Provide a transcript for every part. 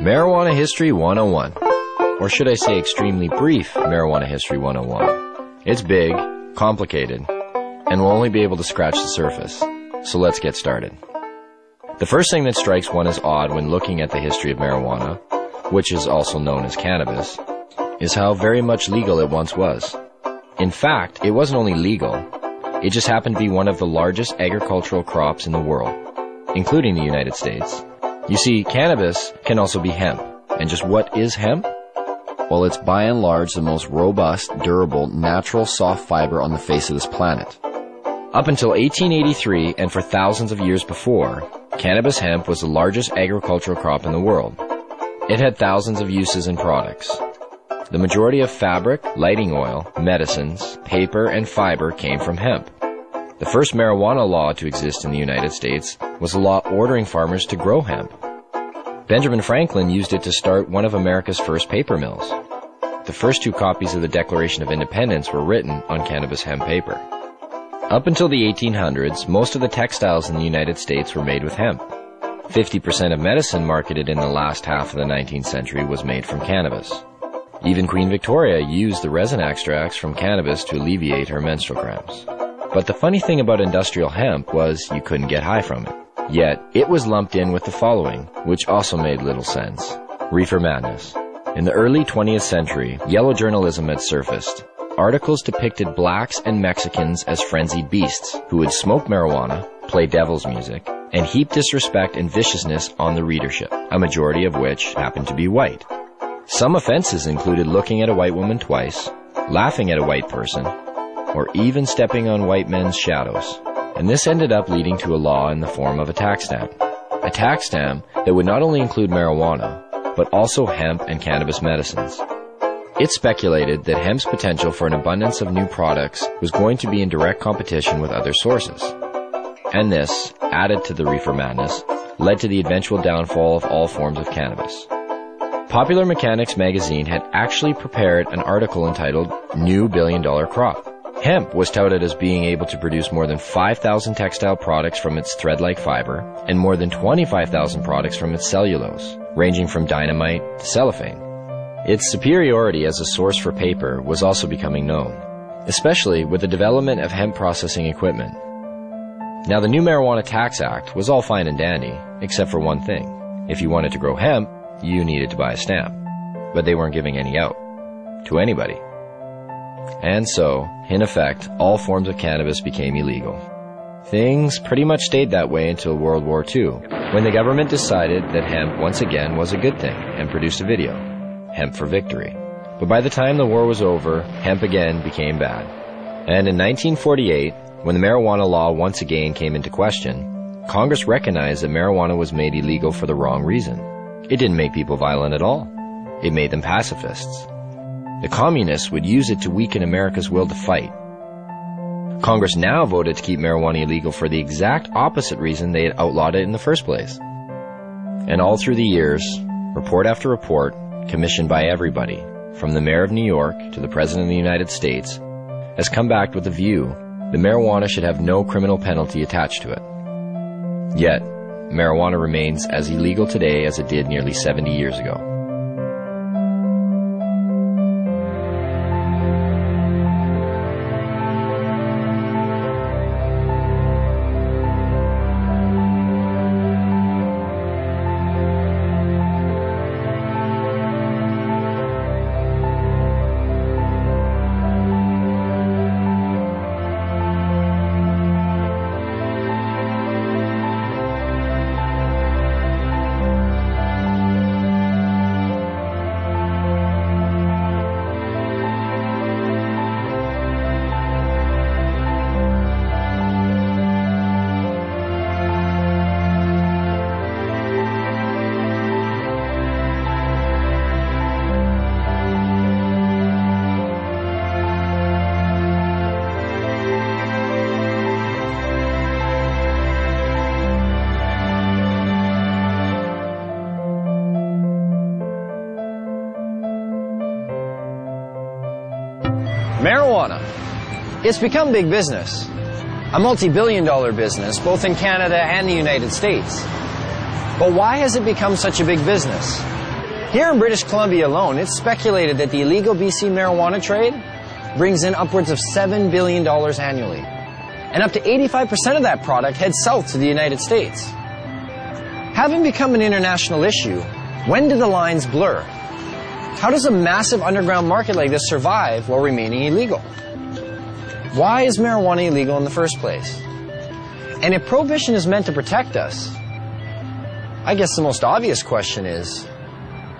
Marijuana History 101. Or should I say extremely brief Marijuana History 101. It's big, complicated, and we'll only be able to scratch the surface. So let's get started. The first thing that strikes one as odd when looking at the history of marijuana, which is also known as cannabis, is how very much legal it once was. In fact, it wasn't only legal, it just happened to be one of the largest agricultural crops in the world, including the United States. You see, cannabis can also be hemp. And just what is hemp? Well, it's by and large the most robust, durable, natural soft fiber on the face of this planet. Up until 1883, and for thousands of years before, cannabis hemp was the largest agricultural crop in the world. It had thousands of uses and products. The majority of fabric, lighting oil, medicines, paper, and fiber came from hemp. The first marijuana law to exist in the United States was a law ordering farmers to grow hemp. Benjamin Franklin used it to start one of America's first paper mills. The first two copies of the Declaration of Independence were written on cannabis hemp paper. Up until the 1800s, most of the textiles in the United States were made with hemp. 50% of medicine marketed in the last half of the 19th century was made from cannabis. Even Queen Victoria used the resin extracts from cannabis to alleviate her menstrual cramps. But the funny thing about industrial hemp was you couldn't get high from it. Yet, it was lumped in with the following, which also made little sense. Reefer madness. In the early 20th century, yellow journalism had surfaced. Articles depicted blacks and Mexicans as frenzied beasts who would smoke marijuana, play devil's music, and heap disrespect and viciousness on the readership, a majority of which happened to be white. Some offenses included looking at a white woman twice, laughing at a white person, or even stepping on white men's shadows. And this ended up leading to a law in the form of a tax stamp. A tax stamp that would not only include marijuana, but also hemp and cannabis medicines. It speculated that hemp's potential for an abundance of new products was going to be in direct competition with other sources. And this, added to the reefer madness, led to the eventual downfall of all forms of cannabis. Popular Mechanics magazine had actually prepared an article entitled New Billion-Dollar Crop. Hemp was touted as being able to produce more than 5,000 textile products from its thread-like fiber and more than 25,000 products from its cellulose, ranging from dynamite to cellophane. Its superiority as a source for paper was also becoming known, especially with the development of hemp processing equipment. Now, the new Marijuana Tax Act was all fine and dandy, except for one thing. If you wanted to grow hemp, you needed to buy a stamp. But they weren't giving any out to anybody. And so, in effect, all forms of cannabis became illegal. Things pretty much stayed that way until World War II, when the government decided that hemp once again was a good thing and produced a video, Hemp for Victory. But by the time the war was over, hemp again became bad. And in 1948, when the marijuana law once again came into question, Congress recognized that marijuana was made illegal for the wrong reason. It didn't make people violent at all. It made them pacifists. The communists would use it to weaken America's will to fight. Congress now voted to keep marijuana illegal for the exact opposite reason they had outlawed it in the first place. And all through the years, report after report, commissioned by everybody, from the mayor of New York to the president of the United States, has come back with the view that marijuana should have no criminal penalty attached to it. Yet, marijuana remains as illegal today as it did nearly 70 years ago. Marijuana. It's become big business. A multi-billion-dollar business, both in Canada and the United States. But why has it become such a big business? Here in British Columbia alone, it's speculated that the illegal BC marijuana trade brings in upwards of $7 billion annually. And up to 85% of that product heads south to the United States. Having become an international issue, when do the lines blur? How does a massive underground market like this survive while remaining illegal? Why is marijuana illegal in the first place? And if prohibition is meant to protect us, I guess the most obvious question is,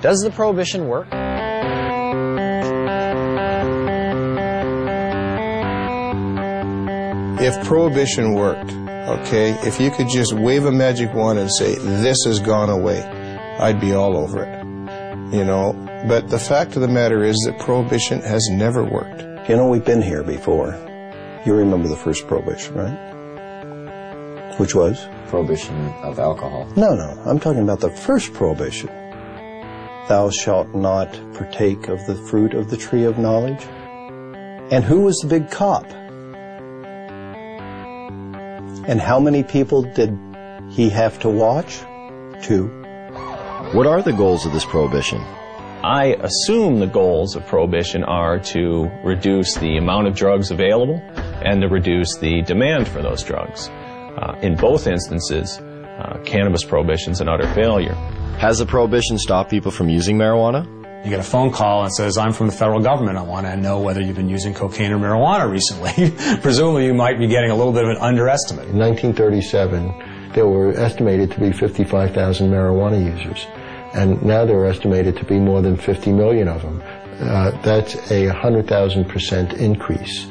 does the prohibition work? If prohibition worked, okay, if you could just wave a magic wand and say, this has gone away, I'd be all over it, you know. But the fact of the matter is that prohibition has never worked. You know, we've been here before. You remember the first prohibition, right? Which was? Prohibition of alcohol. No, I'm talking about the first prohibition. Thou shalt not partake of the fruit of the tree of knowledge. And who was the big cop? And how many people did he have to watch? 2. What are the goals of this prohibition? I assume the goals of prohibition are to reduce the amount of drugs available and to reduce the demand for those drugs. In both instances, cannabis prohibition's an utter failure. Has the prohibition stopped people from using marijuana? You get a phone call and says, I'm from the federal government. I want to know whether you've been using cocaine or marijuana recently. Presumably you might be getting a little bit of an underestimate. In 1937, there were estimated to be 55,000 marijuana users. And now there are estimated to be more than 50 million of them. That's a 100,000% increase.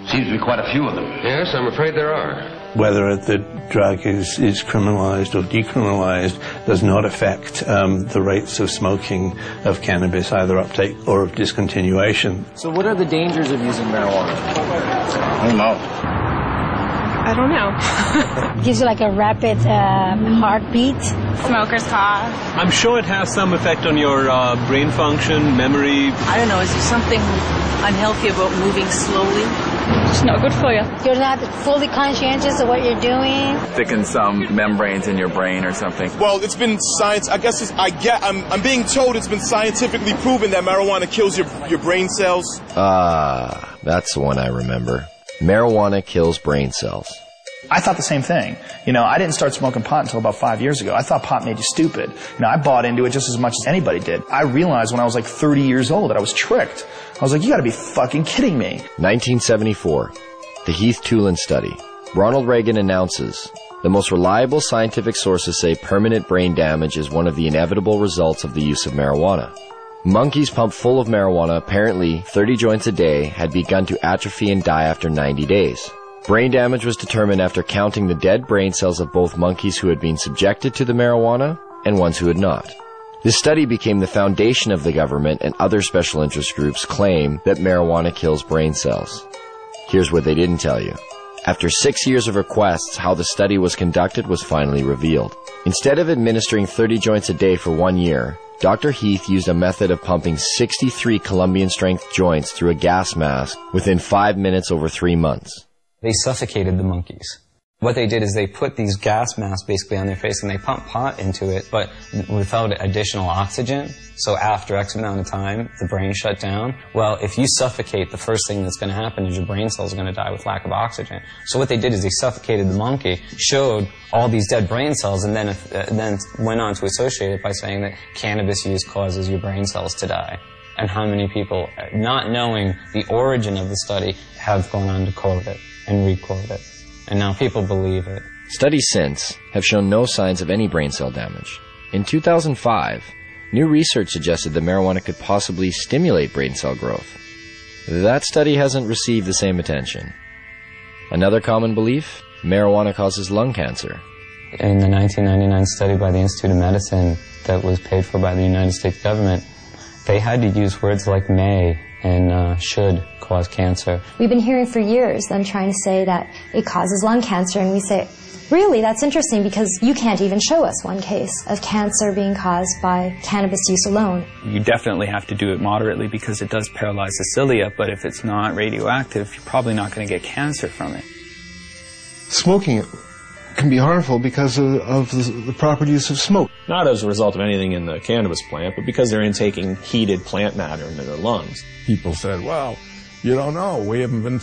Seems to be quite a few of them. Yes, I'm afraid there are. Whether the drug is criminalized or decriminalized does not affect the rates of smoking of cannabis, either uptake or of discontinuation. So what are the dangers of using marijuana? I don't know. I don't know. Gives you like a rapid heartbeat. Smoker's cough. I'm sure it has some effect on your brain function, memory. I don't know, is there something unhealthy about moving slowly? It's not good for you. You're not fully conscientious of what you're doing. Thickens some membranes in your brain or something. Well, it's been science. I guess I'm being told it's been scientifically proven that marijuana kills your brain cells. That's the one I remember. Marijuana kills brain cells. I thought the same thing. You know, I didn't start smoking pot until about 5 years ago. I thought pot made you stupid. You know, I bought into it just as much as anybody did. I realized when I was like 30 years old that I was tricked. I was like, you gotta be fucking kidding me. 1974, the Heath-Tulin study. Ronald Reagan announces, the most reliable scientific sources say permanent brain damage is one of the inevitable results of the use of marijuana. Monkeys pumped full of marijuana, apparently 30 joints a day, had begun to atrophy and die after 90 days. Brain damage was determined after counting the dead brain cells of both monkeys who had been subjected to the marijuana and ones who had not. This study became the foundation of the government, and other special interest groups claim that marijuana kills brain cells. Here's what they didn't tell you. After 6 years of requests, how the study was conducted was finally revealed. Instead of administering 30 joints a day for 1 year, Dr. Heath used a method of pumping 63 Colombian-strength joints through a gas mask within 5 minutes over 3 months. They suffocated the monkeys. What they did is they put these gas masks basically on their face and they pumped pot into it, but without additional oxygen. So after X amount of time, the brain shut down. Well, if you suffocate, the first thing that's going to happen is your brain cells are going to die with lack of oxygen. So what they did is they suffocated the monkey, showed all these dead brain cells, and then went on to associate it by saying that cannabis use causes your brain cells to die. And how many people, not knowing the origin of the study, have gone on to quote it and re-quote it. And now people believe it. Studies since have shown no signs of any brain cell damage. In 2005, new research suggested that marijuana could possibly stimulate brain cell growth. That study hasn't received the same attention. Another common belief, marijuana causes lung cancer. In the 1999 study by the Institute of Medicine that was paid for by the United States government, they had to use words like may and should cause cancer. We've been hearing for years them trying to say that it causes lung cancer, and we say, really, that's interesting because you can't even show us one case of cancer being caused by cannabis use alone. You definitely have to do it moderately because it does paralyze the cilia, but if it's not radioactive, you're probably not going to get cancer from it. Smoking it can can be harmful because of the proper use of smoke. Not as a result of anything in the cannabis plant, but because they're intaking heated plant matter into their lungs. People said, well, you don't know. We haven't been